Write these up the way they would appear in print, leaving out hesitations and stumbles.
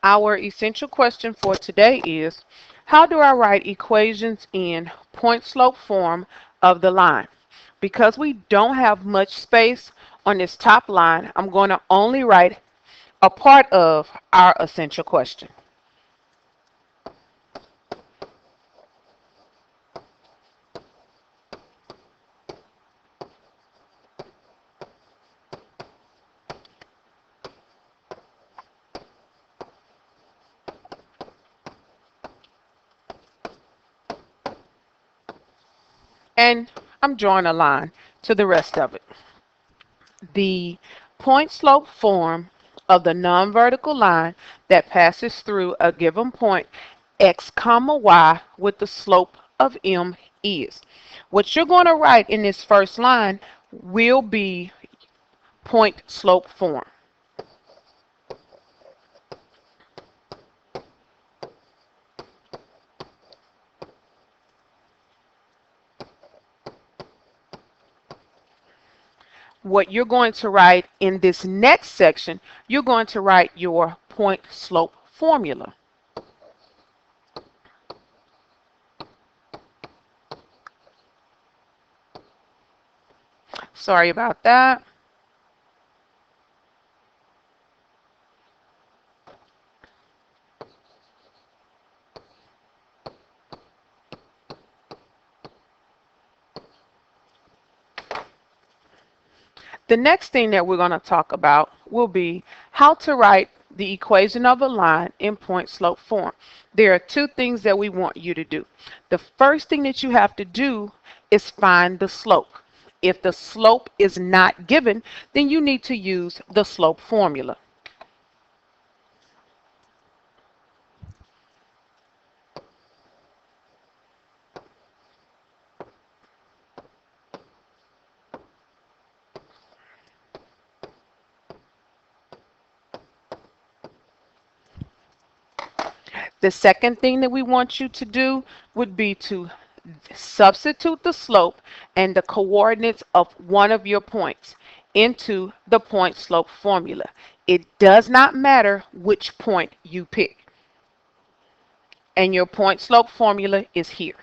Our essential question for today is, how do I write equations in point slope form of the line? Because we don't have much space on this top line, I'm going to only write a part of our essential question. And I'm drawing a line to the rest of it. The point slope form of the non-vertical line that passes through a given point x comma y with the slope of m is. What you're going to write in this first line will be point slope form. What you're going to write in this next section, you're going to write your point slope formula. Sorry about that. The next thing that we're going to talk about will be how to write the equation of a line in point slope form. There are two things that we want you to do. The first thing that you have to do is find the slope. If the slope is not given, then you need to use the slope formula. The second thing that we want you to do would be to substitute the slope and the coordinates of one of your points into the point slope formula. It does not matter which point you pick. And your point slope formula is here.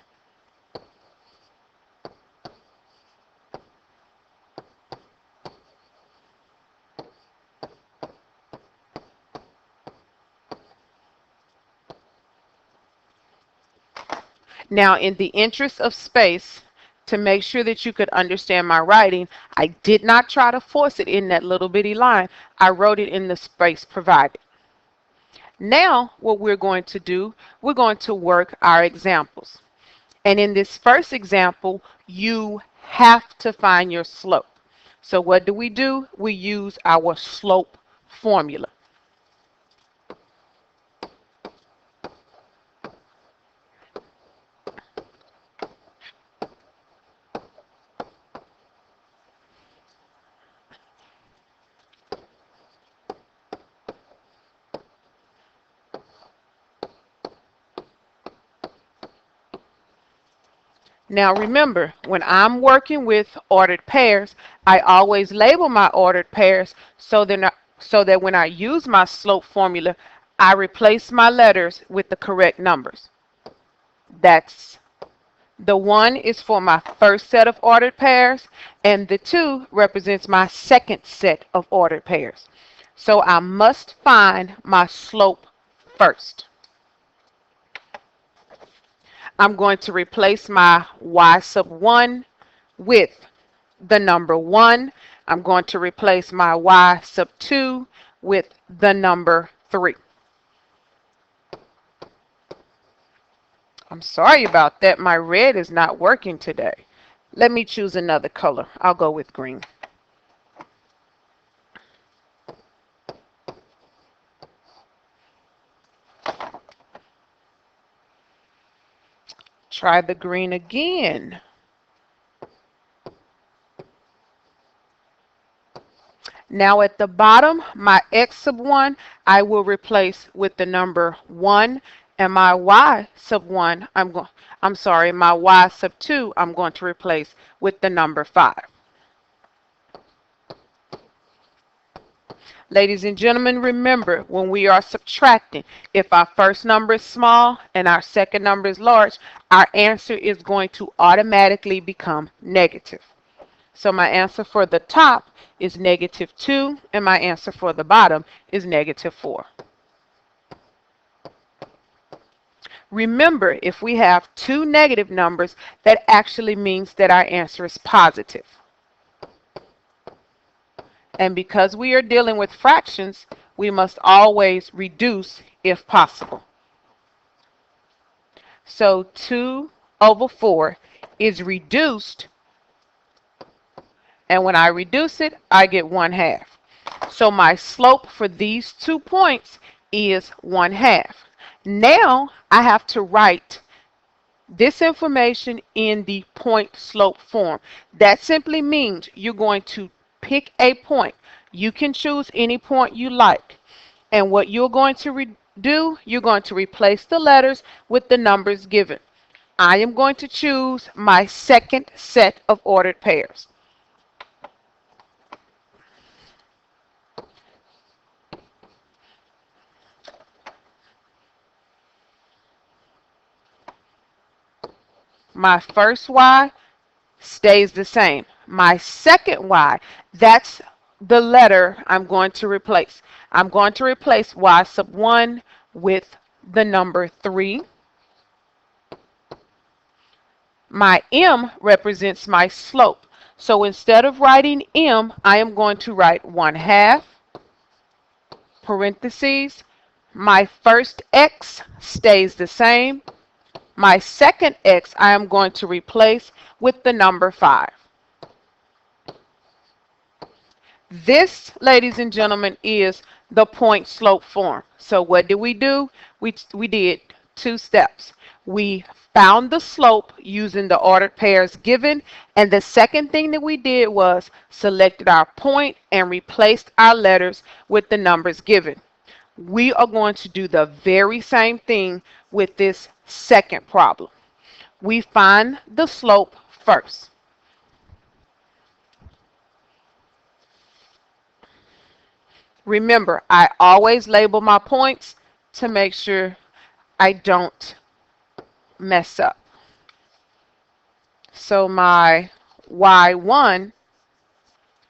Now, in the interest of space, to make sure that you could understand my writing, I did not try to force it in that little bitty line. I wrote it in the space provided. Now, what we're going to do, we're going to work our examples. And in this first example, you have to find your slope. So what do? We use our slope formula. Now remember, when I'm working with ordered pairs, I always label my ordered pairs so that when I use my slope formula, I replace my letters with the correct numbers. That's the 1 is for my first set of ordered pairs, and the 2 represents my second set of ordered pairs. So I must find my slope first. I'm going to replace my y sub 1 with the number 1. I'm going to replace my y sub 2 with the number 3. I'm sorry about that. My red is not working today. Let me choose another color. I'll go with green. Try the green again. Now at the bottom, my x sub 1, I will replace with the number 1, and my y sub 1, my y sub 2, I'm going to replace with the number 5. Ladies and gentlemen, remember when we are subtracting, if our first number is small and our second number is large, our answer is going to automatically become negative. So my answer for the top is -2, and my answer for the bottom is -4. Remember, if we have two negative numbers, that actually means that our answer is positive. And because we are dealing with fractions, we must always reduce if possible. So 2/4 is reduced, and when I reduce it, I get 1/2. So my slope for these 2 points is 1/2. Now I have to write this information in the point slope form. That simply means you're going to pick a point. You can choose any point you like. And what you're going to do, you're going to replace the letters with the numbers given. I am going to choose my second set of ordered pairs. My first y stays the same. My second y, that's the letter I'm going to replace. I'm going to replace y⁻1 with the number 3. My m represents my slope. So instead of writing m, I am going to write 1/2, parentheses. My first x stays the same. My second x I am going to replace with the number 5. This, ladies and gentlemen, is the point slope form. So what did we do? We did 2 steps. We found the slope using the ordered pairs given, and the second thing that we did was selected our point and replaced our letters with the numbers given. We are going to do the very same thing with this second problem. We find the slope first. Remember, I always label my points to make sure I don't mess up. So my y1,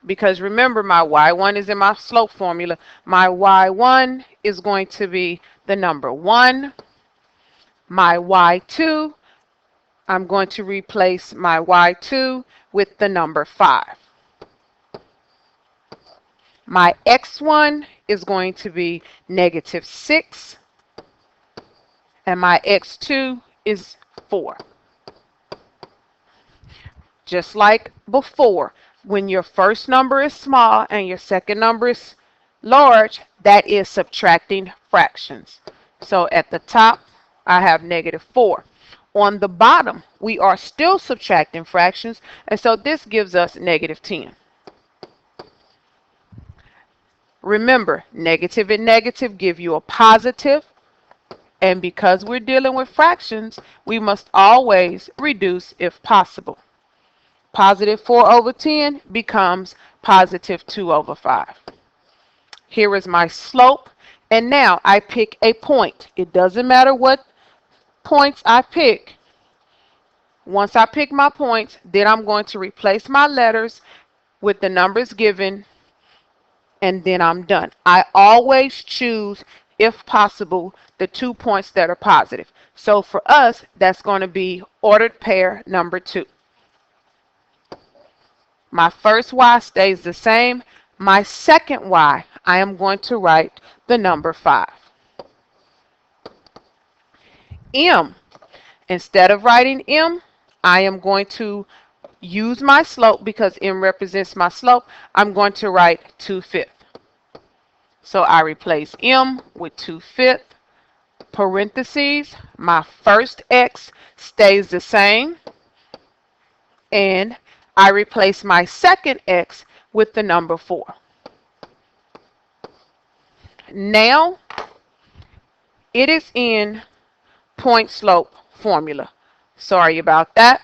because remember my y1 is in my slope formula, my y1 is going to be the number 1. My y2, I'm going to replace my y2 with the number 5. My x1 is going to be -6, and my x2 is 4. Just like before, when your first number is small and your second number is large, that is subtracting fractions. So at the top, I have -4. On the bottom, we are still subtracting fractions, and so this gives us -10. Remember, negative and negative give you a positive, and because we're dealing with fractions, we must always reduce if possible. +4/10 becomes +2/5. Here is my slope, and now I pick a point. It doesn't matter what points I pick. Once I pick my points, then I'm going to replace my letters with the numbers given, and then I'm done. I always choose, if possible, the 2 points that are positive. So for us, that's going to be ordered pair number 2. My first y stays the same. My second y, I am going to write the number 5. M, instead of writing m, I am going to use my slope because m represents my slope. I'm going to write 2/5. So I replace m with 2/5, parentheses. My first x stays the same, and I replace my second x with the number 4. Now it is in point slope formula. Sorry about that.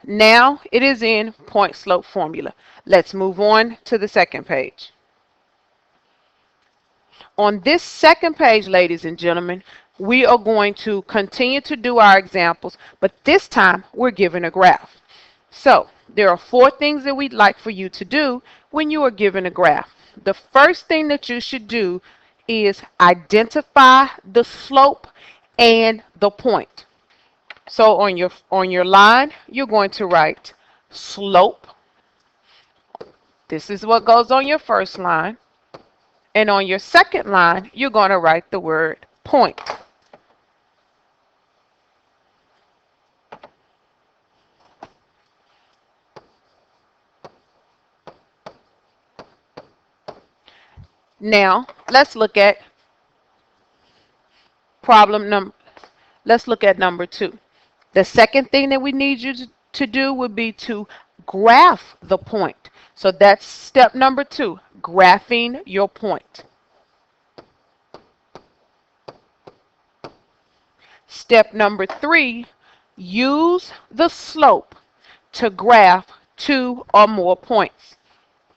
Now it is in point slope formula. Let's move on to the second page. On this second page, ladies and gentlemen, we are going to continue to do our examples, but this time we're given a graph. So there are 4 things that we'd like for you to do when you are given a graph. The first thing that you should do is identify the slope and the point. So on your line, you're going to write slope. This is what goes on your first line. And on your second line, you're going to write the word point. Now, let's look at number 2. The second thing that we need you to do would be to graph the point. So that's step number 2, graphing your point. Step number 3, use the slope to graph 2 or more points.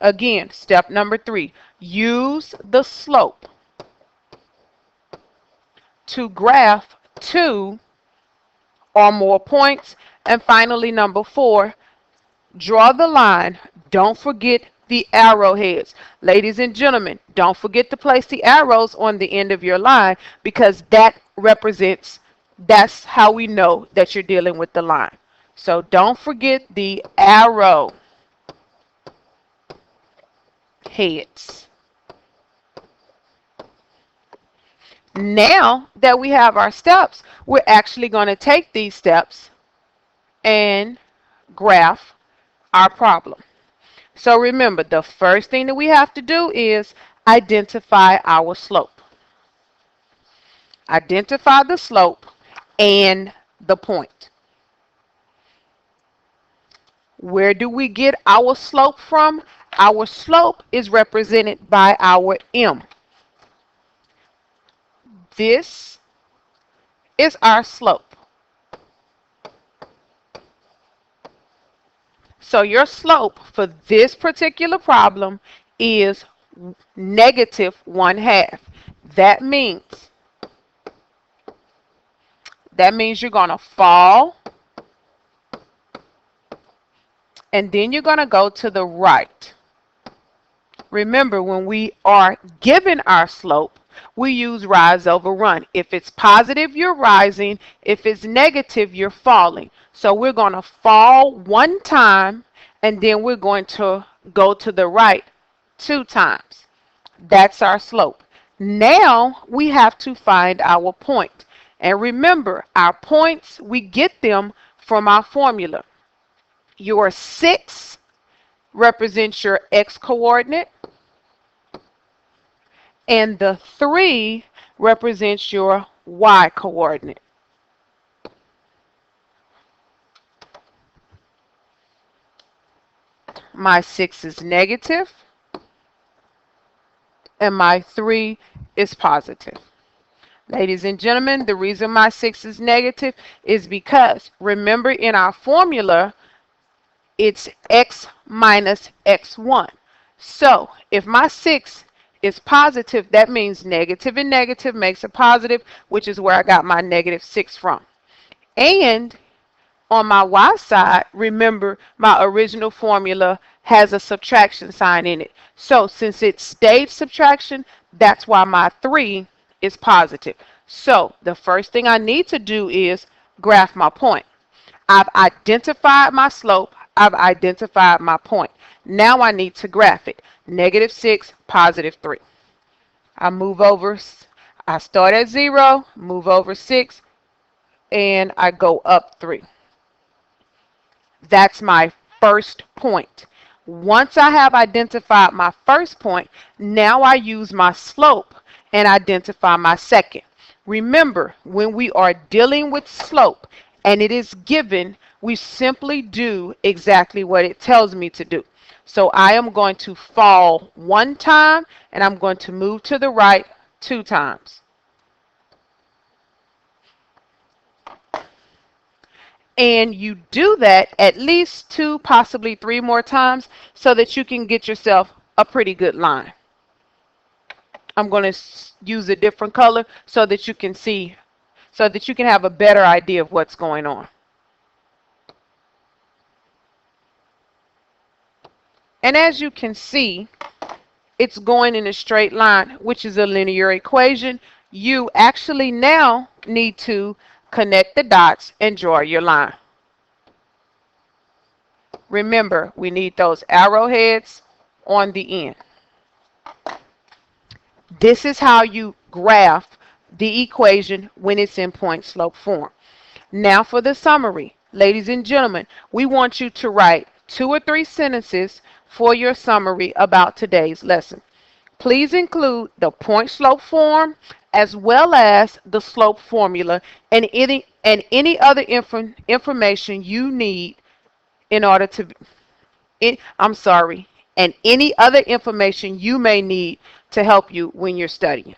Again, step number 3, use the slope to graph 2 or more points. And finally, number 4, draw the line. Don't forget the arrowheads. Ladies and gentlemen, don't forget to place the arrows on the end of your line, because that's how we know that you're dealing with the line. So don't forget the arrow heads. Now that we have our steps, we're actually going to take these steps and graph our problem. So remember, the first thing that we have to do is identify our slope. Identify the slope and the point. Where do we get our slope from? Our slope is represented by our M. This is our slope. So your slope for this particular problem is -1/2. That means you're going to fall, and then you're going to go to the right. Remember, when we are given our slope, we use rise over run. If it's positive, you're rising. If it's negative, you're falling. So we're going to fall 1 time, and then we're going to go to the right 2 times. That's our slope. Now we have to find our point. And remember, our points, we get them from our formula. Your 6 represents your x coordinate, and the 3 represents your y coordinate. My 6 is negative, and my 3 is positive. Ladies and gentlemen, the reason my 6 is negative is because, remember, in our formula, it's x minus x1. So if my 6 is positive, that means negative and negative makes a positive, which is where I got my -6 from. And on my y side, remember, my original formula has a subtraction sign in it. So since it stayed subtraction, that's why my 3 is positive. So the first thing I need to do is graph my point. I've identified my slope. I've identified my point. Now I need to graph it. -6, +3. I start at 0, move over 6, and I go up 3. That's my first point. Once I have identified my first point, now I use my slope and identify my second. Remember, when we are dealing with slope and it is given, we simply do exactly what it tells me to do. So I am going to fall 1 time, and I'm going to move to the right 2 times. And you do that at least 2, possibly 3 more times, so that you can get yourself a pretty good line. I'm going to use a different color so that you can see, so that you can have a better idea of what's going on. And as you can see, it's going in a straight line, which is a linear equation. You actually now need to connect the dots and draw your line. Remember, we need those arrowheads on the end. This is how you graph the equation when it's in point slope form. Now for the summary. Ladies and gentlemen, we want you to write 2 or 3 sentences for your summary about today's lesson. Please include the point slope form as well as the slope formula and any other information you need in order to, and any other information you may need to help you when you're studying.